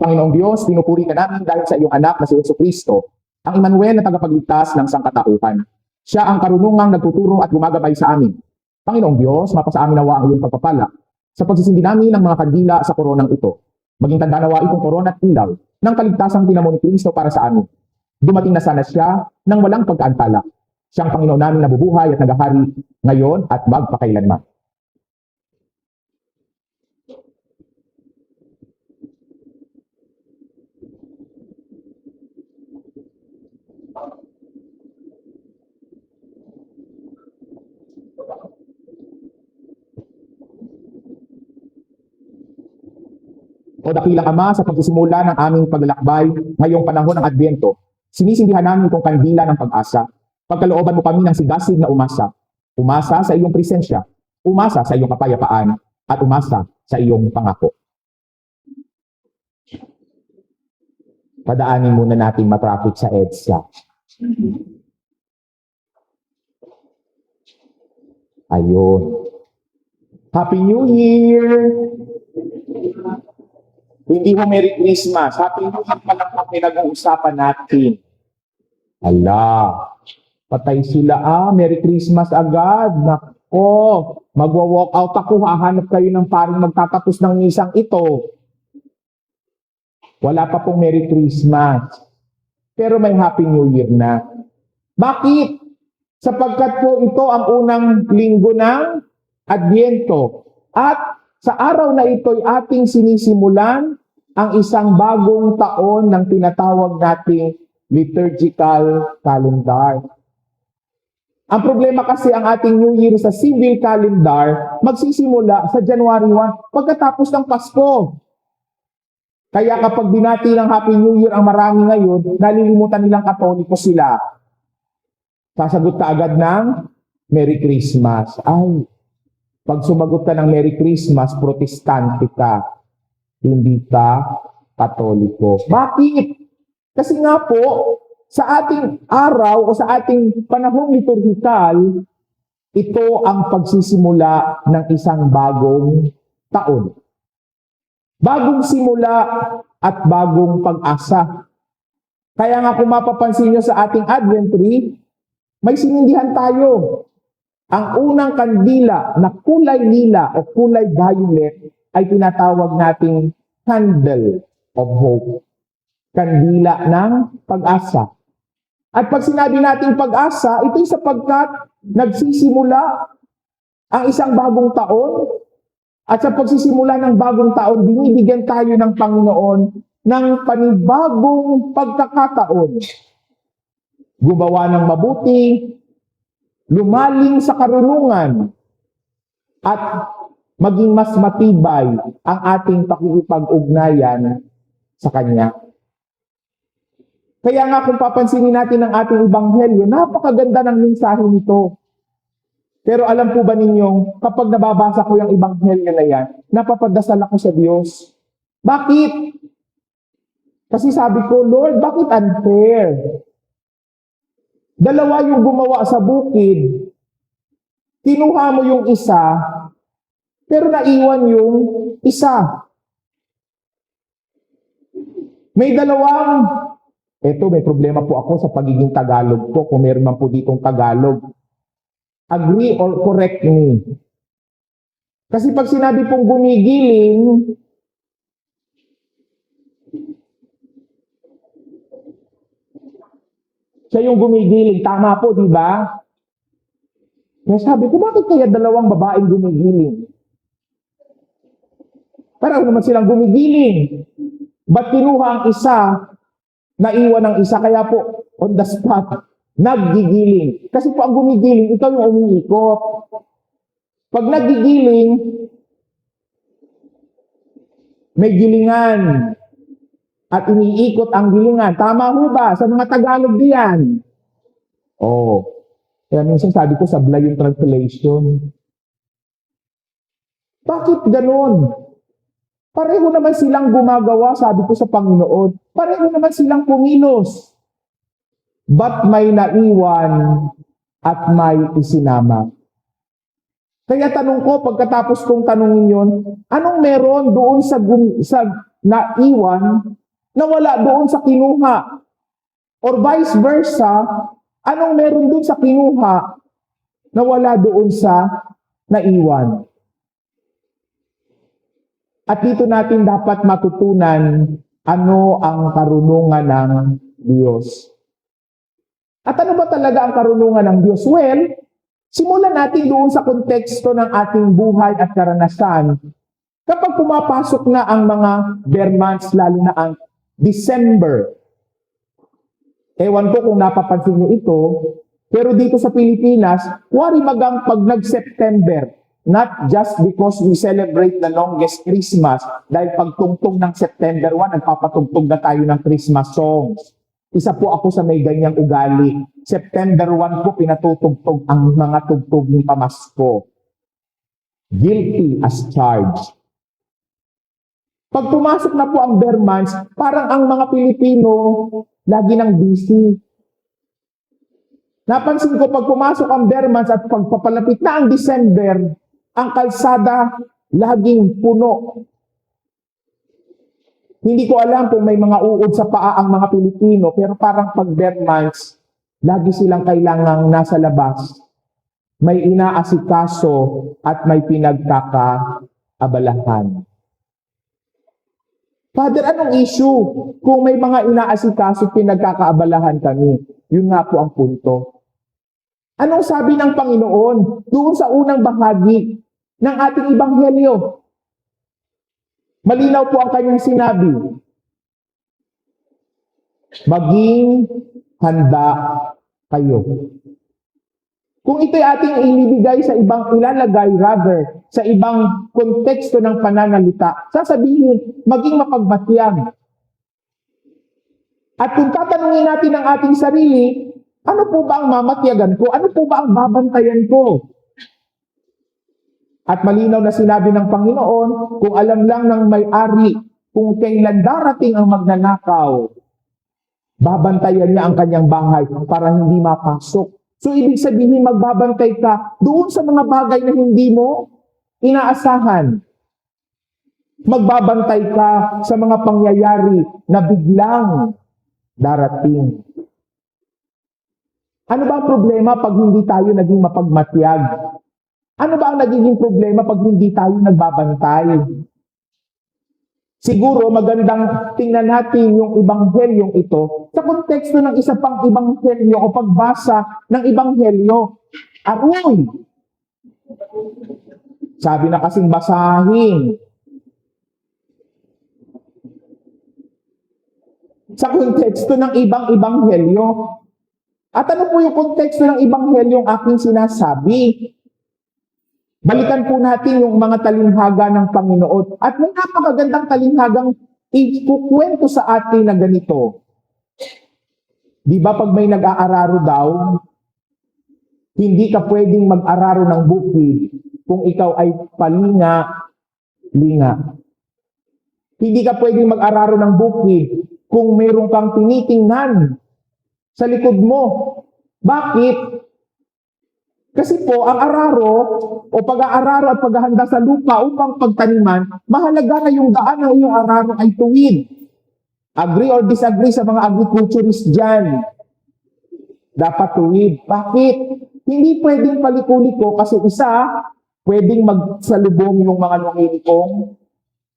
Panginoong Diyos, pinupuri ka namin dahil sa iyong anak na si Jesucristo, ang Emmanuel na tagapagligtas ng sangkatauhan. Siya ang karunungang nagtuturo at gumagabay sa amin. Panginoong Diyos, mapasa amin nawa ang iyong pagpapala sa pagsisindi namin ng mga kandila sa koronang ito. Maging tanda nawa itong korona at ilaw ng kaligtasang tinamo ni Kristo para sa amin. Dumating na sana siya nang walang pagkaantala. Siyang Panginoon namin na bubuhay at nagahari ngayon at magpakailanman. O dakilang Ama, sa pagsisimula ng aming paglalakbay ngayong panahon ng Adbyento, sinisindihan namin itong kandila ng pag-asa. Pagkalooban mo kami ng sigasig na umasa. Umasa sa iyong presensya, umasa sa iyong kapayapaan, at umasa sa iyong pangako. Padaanin muna natin matraffic sa EDSA. Ayun. Happy New Year! Hindi mo Merry Christmas. Happy New Year pa lang ang pinag-uusapan natin. Ala, patay sila Merry Christmas agad. Nako, magwa-walk out ako. Hahanap kayo ng paring magtatapos ng misang ito. Wala pa pong Merry Christmas. Pero may Happy New Year na. Bakit? Sapagkat po ito ang unang linggo ng Adbyento. At sa araw na ito'y ating sinisimulan ang isang bagong taon ng tinatawag nating liturgical calendar. Ang problema kasi ang ating New Year sa civil calendar magsisimula sa January 1 pagkatapos ng Pasko. Kaya kapag binati ng Happy New Year ang marami ngayon, nalilimutan nilang Katoliko sila. Sasagot ka agad ng Merry Christmas. Ay, pag sumagot ka ng Merry Christmas, protestante ka. Hindi ka Katoliko. Bakit? Kasi nga po, sa ating araw o sa ating panahong liturhikal, ito ang pagsisimula ng isang bagong taon. Bagong simula at bagong pag-asa. Kaya nga kung mapapansin nyo sa ating Advent tree, may sinindihan tayo. Ang unang kandila na kulay lila o kulay violet ay tinatawag nating candle of hope. Kandila ng pag-asa. At pag sinabi nating pag-asa, ito'y sapagkat nagsisimula ang isang bagong taon. At sa pagsisimula ng bagong taon, binibigyan tayo ng Panginoon ng panibagong pagkakataon. Gumawa ng mabuti, lumalim sa karunungan, at maging mas matibay ang ating pakikipag-ugnayan sa Kanya. Kaya nga kung papansinin natin ang ating Ebanghelyo, napakaganda ng mensahe nito. Pero alam po ba ninyong, kapag nababasa ko yung Ebanghelyo na yan, napapadasal ako sa Diyos. Bakit? Kasi sabi ko, Lord, bakit unfair? Dalawa yung gumawa sa bukid. Kinuha mo yung isa, pero naiwan yung isa. May dalawang, may problema po ako sa pagiging Tagalog ko, kung meron man po ditong Tagalog. Agree or correct me. Kasi pag sinabi pong gumigiling, siya yung gumigiling. Tama po, di ba? Kaya sabi ko, bakit kaya dalawang babaeng gumigiling? Parang naman silang gumigiling. Ba't kinuha ang isa, naiwan ang isa, kaya po, on the spot, naggigiling. Kasi po ang gumigiling, ikaw yung umiikot. Pag naggigiling, may gilingan. At iniikot ang gilingan. Tama ho ba? Sa mga Tagalog diyan. Kaya minsan sabi ko, sablay yung translation. Bakit ganun? Pareho naman silang gumagawa, sabi ko sa Panginoon. Pareho naman silang kumilos. Ba't may naiwan at may isinama? Kaya tanong ko, pagkatapos kong tanongin yun, anong meron doon sa naiwan na wala doon sa kinuha? Or vice versa, anong meron doon sa kinuha na wala doon sa naiwan? At dito natin dapat matutunan ano ang karunungan ng Diyos. At ano ba talaga ang karunungan ng Diyos? Well, simulan natin doon sa konteksto ng ating buhay at karanasan. Kapag pumapasok na ang mga bare months, lalo na ang December. Ewan ko kung napapansin niyo ito, pero dito sa Pilipinas, wari magang pag nag-September, not just because we celebrate the longest Christmas, dahil pagtungtong ng September 1, nagpapatugtog na tayo ng Christmas songs. Isa po ako sa may ganyang ugali. September 1 po pinatutugtog ang mga tugtog ng pamasko. Guilty as charged. Pag pumasok na po ang bare months, parang ang mga Pilipino lagi nang busy. Napansin ko pag pumasok ang bare months at pagpapalapit na ang December, ang kalsada laging puno. Hindi ko alam kung may mga uod sa paa ang mga Pilipino, pero parang pag bare months, lagi silang kailangang nasa labas. May inaasikaso at may pinagkakaabalahan. Father, anong issue kung may mga inaasikaso at pinagkakaabalahan kami? Yun nga po ang punto. Anong sabi ng Panginoon doon sa unang bahagi ng ating Ebanghelyo? Malinaw po ang kanyang sinabi. Maging handa kayo. Kung ito'y ating ilibigay sa ilalagay sa ibang konteksto ng pananalita, sasabihin, maging mapagmatyag. At kung tatanungin natin ang ating sarili, ano po ba ang mamatyagan ko? Ano po ba ang babantayan ko? At malinaw na sinabi ng Panginoon, kung alam lang ng may-ari kung kailan darating ang magnanakaw, babantayan niya ang kanyang bahay para hindi mapasok. So, ibig sabihin, magbabantay ka doon sa mga bagay na hindi mo inaasahan. Magbabantay ka sa mga pangyayari na biglang darating. Ano ba ang problema pag hindi tayo naging mapagmatyag? Ano ba ang nagiging problema pag hindi tayo nagbabantay? Siguro magandang tingnan natin yung Ebanghelyong ito sa konteksto ng isa pang Ebanghelyo o pagbasa ng Ebanghelyo. Aroy! Sabi na kasing basahin. Sa konteksto ng ibang Ebanghelyo. At ano po yung konteksto ng Ebanghelyong aking sinasabi? Balikan po natin yung mga talinghaga ng Panginoon. At may napakagandang talinghagang ikukwento sa atin na ganito. Di ba pag may nag-aararo daw, hindi ka pwedeng mag-araro ng bukid kung ikaw ay palinga-linga. Hindi ka pwedeng mag-araro ng bukid kung mayroon kang tinitingnan sa likod mo. Bakit? Kasi po, ang araro o pag-aararo at paghahanda sa lupa upang pagtaniman, mahalaga na yung daan ng iyong araro ay tuwid. Agree or disagree sa mga agriculturist dyan? Dapat tuwid. Bakit? Hindi pwedeng paliko-liko kasi isa, pwedeng magsalubong yung mga nangilikong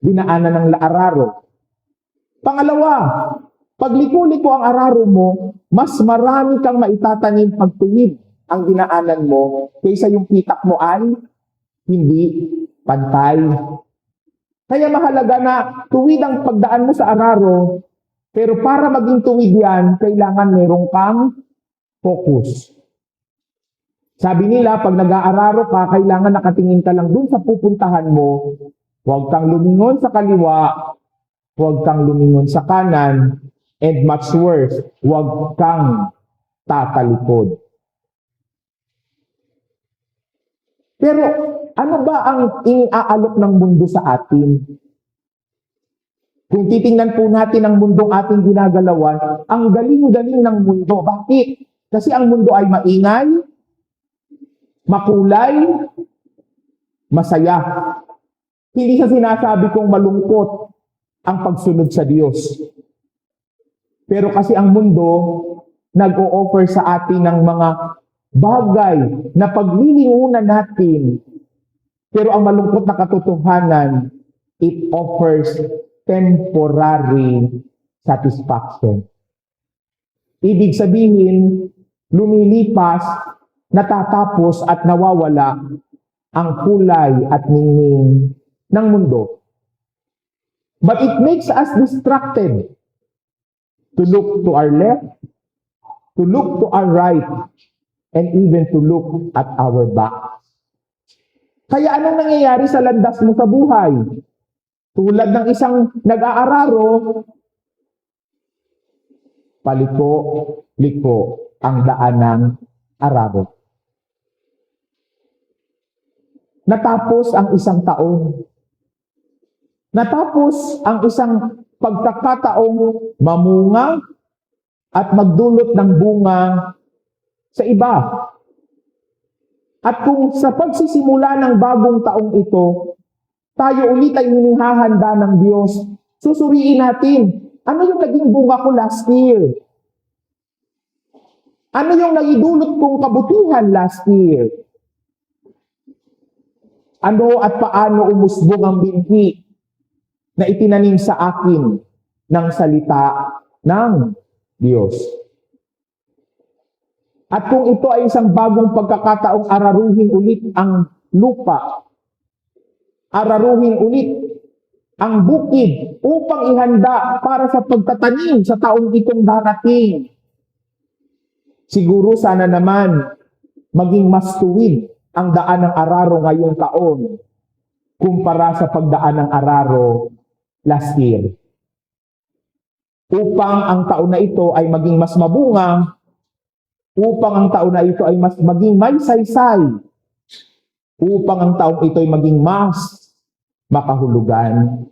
dinaanan ng araro. Pangalawa, pag liko-liko ang araro mo, mas marami kang maitatanim pag tuwid ang dinaanan mo, kaysa yung pitak mo ay hindi pantay. Kaya mahalaga na tuwid ang pagdaan mo sa araro, pero para maging tuwid yan, kailangan merong kang focus. Sabi nila, pag nag-aararo ka, kailangan nakatingin ka lang dun sa pupuntahan mo. Huwag kang lumingon sa kaliwa, huwag kang lumingon sa kanan, and much worse, huwag kang tatalikod. Pero ano ba ang iniaalok ng mundo sa atin? Kung titingnan po natin ang mundong ating ginagalawan, ang galing-galing ng mundo. Bakit? Kasi ang mundo ay maingay, makulay, masaya. Hindi siya sinasabi kong malungkot. ang pagsunod sa Diyos. Pero kasi ang mundo, nag-o-offer sa atin ng mga bagay na paglilingkuran natin. Pero ang malungkot na katotohanan, it offers temporary satisfaction. Ibig sabihin, lumilipas, natatapos at nawawala ang kulay at ningning ng mundo. But it makes us distracted to look to our left, to look to our right, and even to look at our back. Kaya anong nangyayari sa landas mo sa buhay? Tulad ng isang nag-aararo, paliko-liko ang daan ng araro. Natapos ang isang taon. Natapos ang isang pagkakataong mamunga at magdulot ng bunga sa iba. At kung sa pagsisimula ng bagong taong ito, tayo ulit ay hinihahanda ng Diyos, susuriin natin, ano yung naging bunga ko last year? Ano yung nagidulot kong kabutihan last year? Ano at paano umusbong ang binhi na itinanim sa akin ng salita ng Diyos? At kung ito ay isang bagong pagkakataong araruhin ulit ang lupa, araruhin ulit ang bukid upang ihanda para sa pagtatanim sa taong itong darating, siguro sana naman maging mas tuwid ang daan ng araro ngayong taon kumpara sa pagdaan ng araro last year. Upang ang taon na ito ay maging mas mabunga, upang ang taon na ito ay mas maging may saysay, upang ang taong ito ay maging mas makahulugan.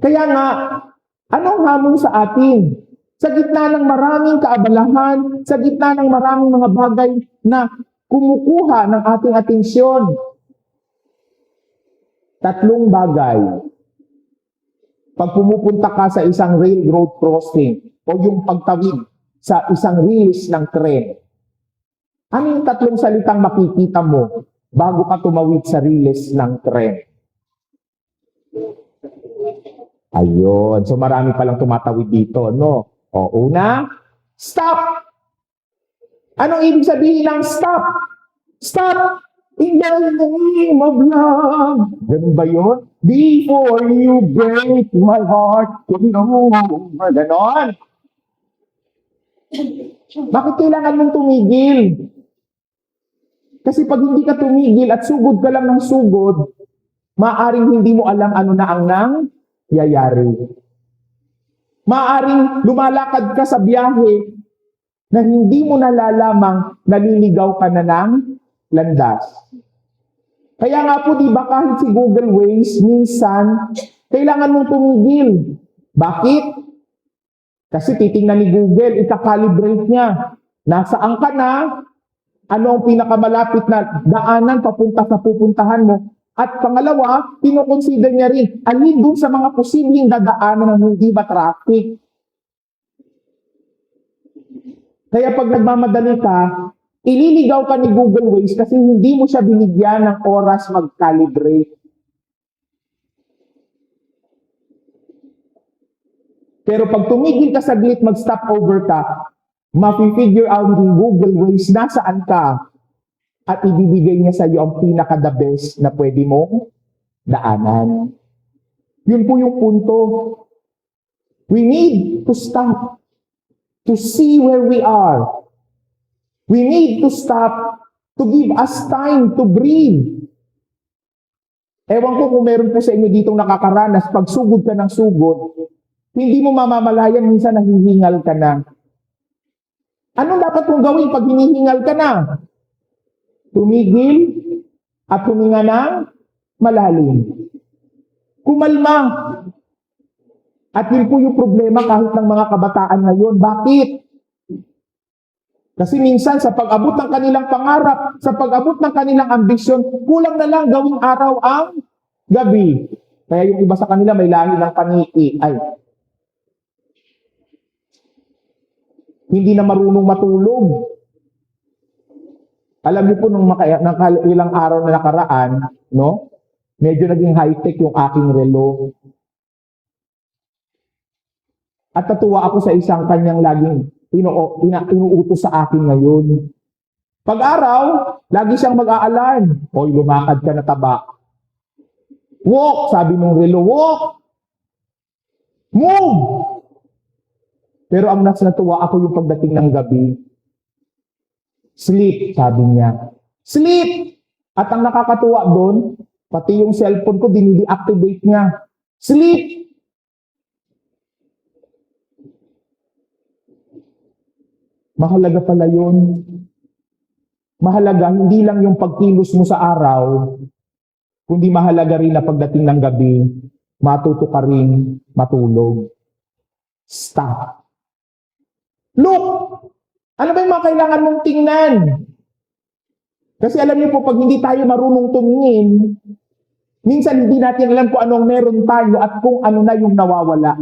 Kaya nga, anong hamon sa atin? Sa gitna ng maraming kaabalahan, sa gitna ng maraming mga bagay na kumukuha ng ating atensyon, tatlong bagay. Pag pumupunta ka sa isang railroad crossing o yung pagtawid sa isang rilis ng tren, ano yung tatlong salitang makikita mo bago ka tumawid sa rilis ng tren? Ayun. So marami palang tumatawid dito, no? O, una, stop! Anong ibig sabihin ng stop? Stop! In the name of love. Ganun ba yun? Before you break my heart, ganon. Bakit kailangan mong tumigil? Kasi pag hindi ka tumigil at sugod ka lang ng sugod, maaring hindi mo alam ano na ang nangyayari. Maaring lumalakad ka sa biyahe na hindi mo nalalamang naliligaw ka na ng landas. Kaya nga po, di ba, kahit si Google Waze, minsan, kailangan mong tumigil. Bakit? Kasi titingnan ni Google, ika-calibrate niya. Nasaan ka na? Ano ang pinakamalapit na daanan papunta sa pupuntahan mo? At pangalawa, kinoconsider niya rin, alin doon sa mga posibleng dadaanan ng hindi ba traffic? Kaya pag nagmamadali ka, ililigaw ka ni Google Waze kasi hindi mo siya binigyan ng oras mag-calibrate. Pero pag tumigil ka saglit, mag-stop over ka, ma-figure out ni Google Waze nasaan ka at ibibigay niya sa iyo ang pinaka-the best na pwede mong daanan. Yun po yung punto. We need to stop to see where we are. We need to stop to give us time to breathe. Ewan ko kung meron po sa inyo ditong nakakaranas, pag sugod ka ng sugod, hindi mo mamamalayan, minsan nahihingal ka na. Anong dapat mong gawin pag hinihingal ka na? Tumigil at huminga ng malalim. Kumalma. At yun po yung problema kahit ng mga kabataan ngayon. Bakit? Kasi minsan sa pag-abot ng kanilang pangarap, sa pag-abot ng kanilang ambisyon, kulang na lang gawing araw ang gabi. Kaya yung iba sa kanila may lahi ng paniki. Ay, hindi na marunong matulog. Alam niyo po, nung ilang araw na nakaraan, no? Medyo naging high-tech yung aking relo. At natuwa ako sa isang kanyang laging inuutos sa akin ngayon. Pag-araw, lagi siyang mag-aalarm. Hoy, lumakad ka na taba. Walk, sabi ng relo, walk! Move! Pero ang mas natuwa ako yung pagdating ng gabi. Sleep, sabi niya. Sleep! At ang nakakatuwa doon, pati yung cellphone ko, dinidi-activate niya. Sleep! Mahalaga pala yun. Mahalaga, hindi lang yung pagkilos mo sa araw, kundi mahalaga rin na pagdating ng gabi, matuto ka rin matulog. Stop. Look! Ano ba yung mga kailangan mong tingnan? Kasi alam niyo po, pag hindi tayo marunong tumingin, minsan hindi natin alam kung anong meron tayo at kung ano na yung nawawala.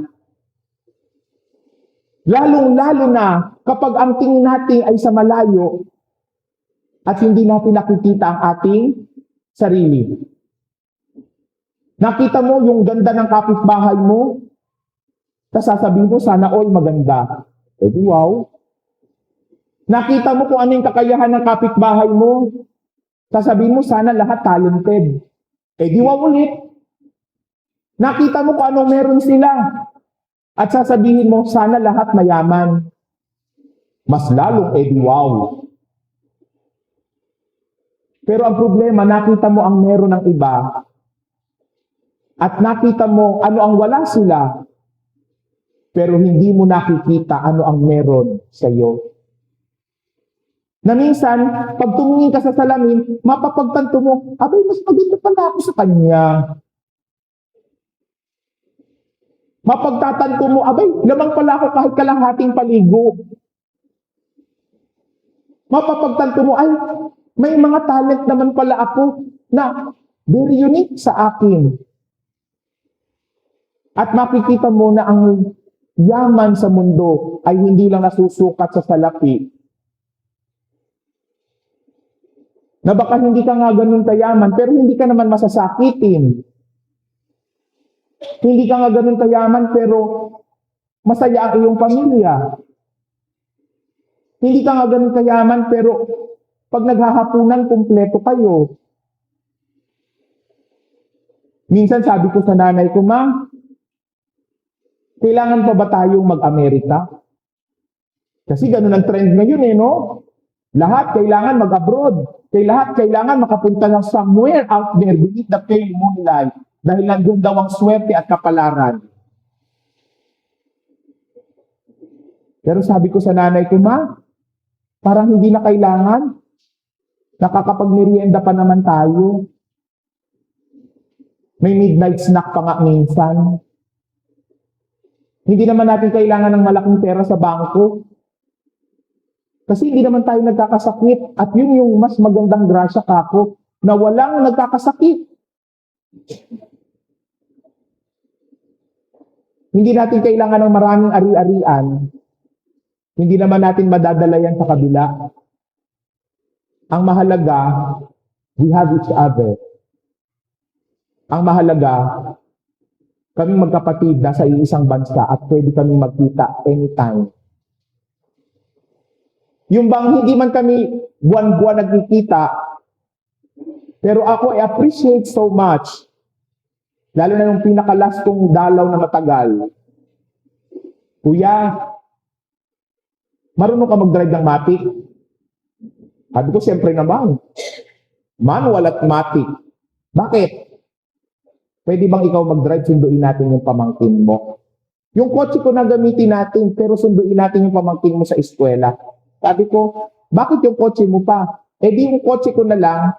Lalong-lalo na kapag ang tingin natin ay sa malayo at hindi natin nakikita ang ating sarili. Nakita mo yung ganda ng kapitbahay mo, tapos sasabihin mo, sana all maganda. Eh di wow. Nakita mo kung ano yung kakayahan ng kapitbahay mo, sasabihin mo, sana lahat talented. Eh di wow ulit. Nakita mo kung anong meron sila, at sasabihin mo, sana lahat mayaman. Mas lalong eh di wow. Pero ang problema, nakita mo ang meron ng iba, at nakita mo ano ang wala sila, pero hindi mo nakikita ano ang meron sa iyo. Na minsan, pag tumingin ka sa salamin, mapapagtanto mo, abay, mas maganda pala ako sa kanya. Mapagtatanto mo, abay, lamang pala ako kahit kalahating paligo. Mapapagtanto mo, ay, may mga talent naman pala ako na very unique sa akin. At makikita mo na ang yaman sa mundo ay hindi lang nasusukat sa salapi. Na baka hindi ka nga ganun kayaman, pero hindi ka naman masasakitin. Hindi ka nga ganun kayaman, pero masaya ang iyong pamilya. Hindi ka nga ganun kayaman, pero pag naghahapunan, kumpleto kayo. Minsan sabi ko sa nanay ko, Ma, kailangan pa ba tayong mag-Amerika? Kasi ganun ang trend ngayon no? Lahat kailangan mag-abroad. Lahat kailangan makapunta ng somewhere out there beneath the pale moonlight. Dahil nandun daw ang swerte at kapalaran. Pero sabi ko sa nanay ko, Ma, parang hindi na kailangan. Nakakapag-merienda pa naman tayo. May midnight snack pa nga minsan. Hindi naman natin kailangan ng malaking pera sa bangko. Kasi hindi naman tayo nagkakasakit. At yun yung mas magandang grasya kako, na walang nagkakasakit. Hindi natin kailangan ng maraming ari-arian. Hindi naman natin madadala yan sa kabila. Ang mahalaga, we have each other. Ang mahalaga, kaming magkapatid nasa isang bansa at pwede kaming magkita anytime. Yung bang hindi man kami buwan-buwan nagkikita, pero ako I appreciate so much, lalo na yung pinakalas kong dalaw na matagal. Kuya, marunong ka mag-drive ng matic? Sabi ko, siyempre naman. Manual at matic. Bakit? Pwede bang ikaw mag-drive, sunduin natin yung pamangkin mo? Yung kotse ko na gamitin natin, pero sunduin natin yung pamangkin mo sa eskwela. Sabi ko, bakit yung kotse mo pa? Eh di yung kotse ko na lang,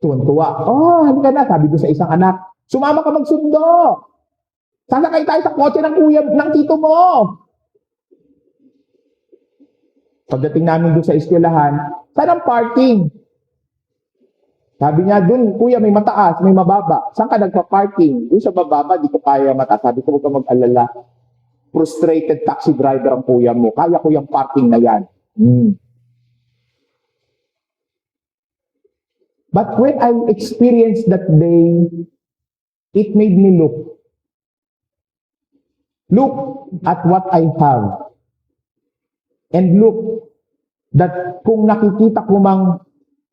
tuwan-tuwa. Oh, halika na, sabi ko sa isang anak, sumama ka magsundo. Sasakay tayo sa kotse ng kuya, ng tito mo. Pagdating namin doon sa eskwelahan, saan ang parking? Sabi niya, dun, kuya, may mataas, may mababa. Saan ka nagpa-parking? Doon sa bababa, di ko kaya mataas. Sabi ko, huwag ka mag-alala. Frustrated taxi driver ang kuya mo. Kaya ko yung parking na yan. But when I experienced that day, it made me look. Look at what I have. And look that kung nakikita ko mang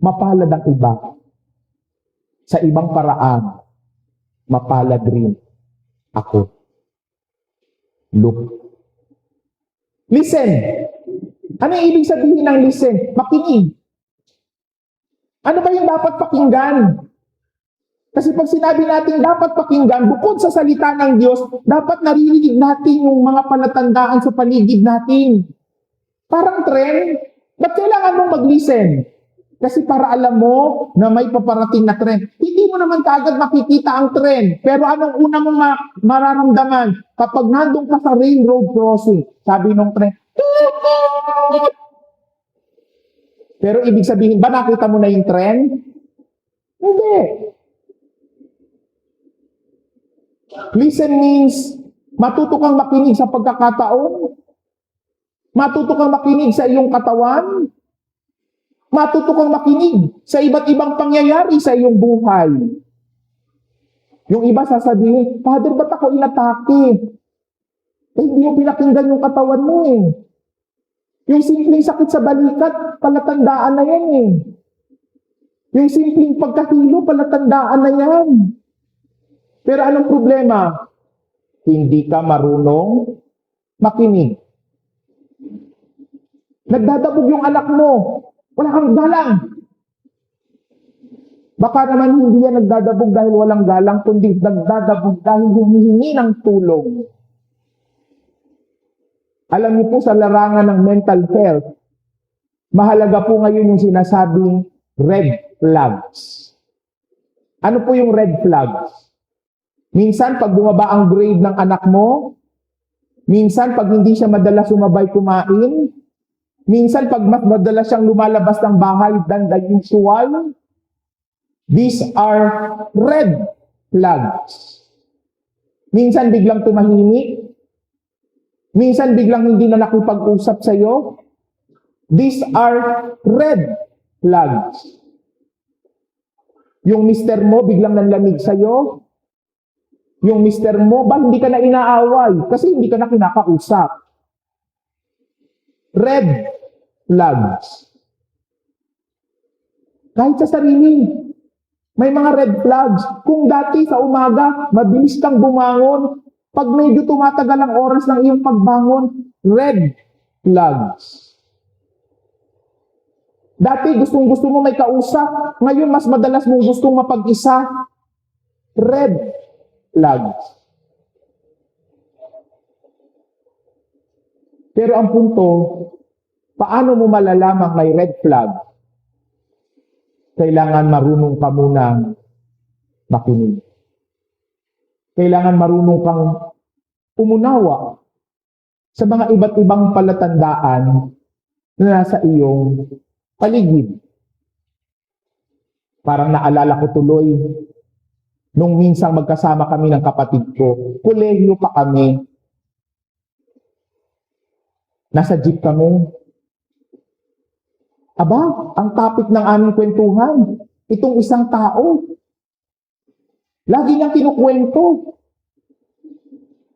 mapalad ang iba, sa ibang paraan, mapalad rin ako. Look. Listen. Ano yung ibig sabihin ng listen? Makinig. Ano ba yung dapat pakinggan? Kasi pag sinabi natin dapat pakinggan, bukod sa salita ng Diyos, dapat naririnig natin yung mga palatandaan sa paligid natin. Parang trend. Ba't kailangan mong mag-listen? Kasi para alam mo na may paparating na trend. Hindi mo naman kaagad makikita ang trend. Pero anong una mong mararamdaman kapag nandun ka sa railroad crossing? Sabi nung trend, "Tutut!" Pero ibig sabihin ba nakita mo na yung trend? Hindi. Listen means matuto kang makinig sa pagkakataon. Matuto kang makinig sa iyong katawan. Matuto kang makinig sa iba't ibang pangyayari sa iyong buhay. Yung iba sasabihin, Father, ba't ako inatake? Eh, hindi mo pinakinggan yung katawan mo eh. Yung simpleng sakit sa balikat, palatandaan na yan eh. Yung simpleng pagkahilo, palatandaan na yan. Pero anong problema? Hindi ka marunong makinig. Nagdadabog yung anak mo. Wala kang galang. Baka naman hindi yan nagdadabog dahil walang galang, kundi nagdadabog dahil humihingi ng tulong. Alam niyo po sa larangan ng mental health, mahalaga po ngayon yung sinasabing red flags. Ano po yung red flags? Minsan pag bumaba ang grade ng anak mo, minsan pag hindi siya madalas sumabay kumain, minsan pag mas madalas siyang lumalabas ng bahay than the usual, these are red flags. Minsan biglang tumahimik, minsan biglang hindi na nakipag-usap sa iyo. These are red flags. Yung mister mo biglang nanlamig sa iyo. Yung mister mo ba hindi ka na inaaway kasi hindi ka na kinakausap. Red flags. Kahit sa sarili, may mga red flags. Kung dati sa umaga, mabilis kang bumangon, pag medyo tumatagal ang oras ng iyong pagbangon, red flags. Dati gustong-gusto mo may kausap, ngayon mas madalas mong gustong mapag-isa, red flags. Pero ang punto, paano mo malalamang may red flag? Kailangan marunong ka munang makinig. Kailangan marunong kang umunawa sa mga iba't ibang palatandaan na nasa iyong paligid. Parang naalala ko tuloy, nung minsang magkasama kami ng kapatid ko, kolehiyo pa kami. Nasa jeep kami. Aba, ang topic ng aming kwentuhan, itong isang tao. Lagi niyang kinukwento.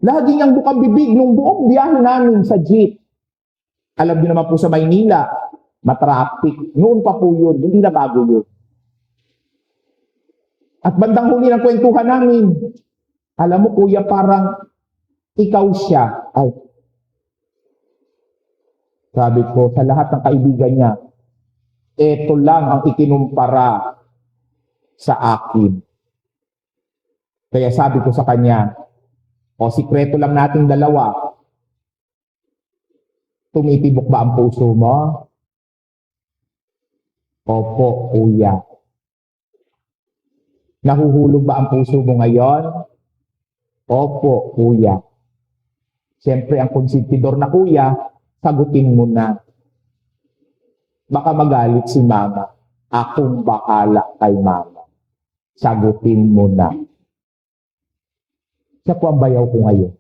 Lagi niyang bukang bibig nung buong biyahe namin sa jeep. Alam niyo naman po sa Maynila, matraffic. Noon pa po yun, hindi na bago yun. At bandang huli ng kwentuhan namin, alam mo kuya, parang ikaw siya. Ay, sabi ko, sa lahat ng kaibigan niya, eto lang ang ikinumpara sa akin. Kaya sabi ko sa kanya, o sikreto lang nating dalawa, tumitibok ba ang puso mo? Opo, kuya. Nahuhulog ba ang puso mo ngayon? Opo, kuya. Siyempre, ang konsentidor na kuya, sagutin mo na. Baka magalit si mama. Akong bahala kay mama. Sagutin mo na. Siya po ang bayaw ko ngayon.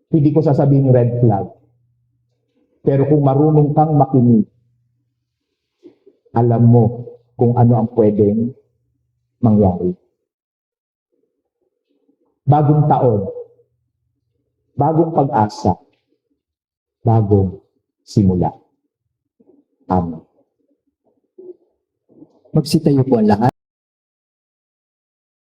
Hindi ko sasabihin red flag. Pero kung marunong kang makinig, alam mo kung ano ang pwedeng mangyari. Bagong taon, bagong pag-asa, bagong simula. Amen. Magsitayo po ang lahat.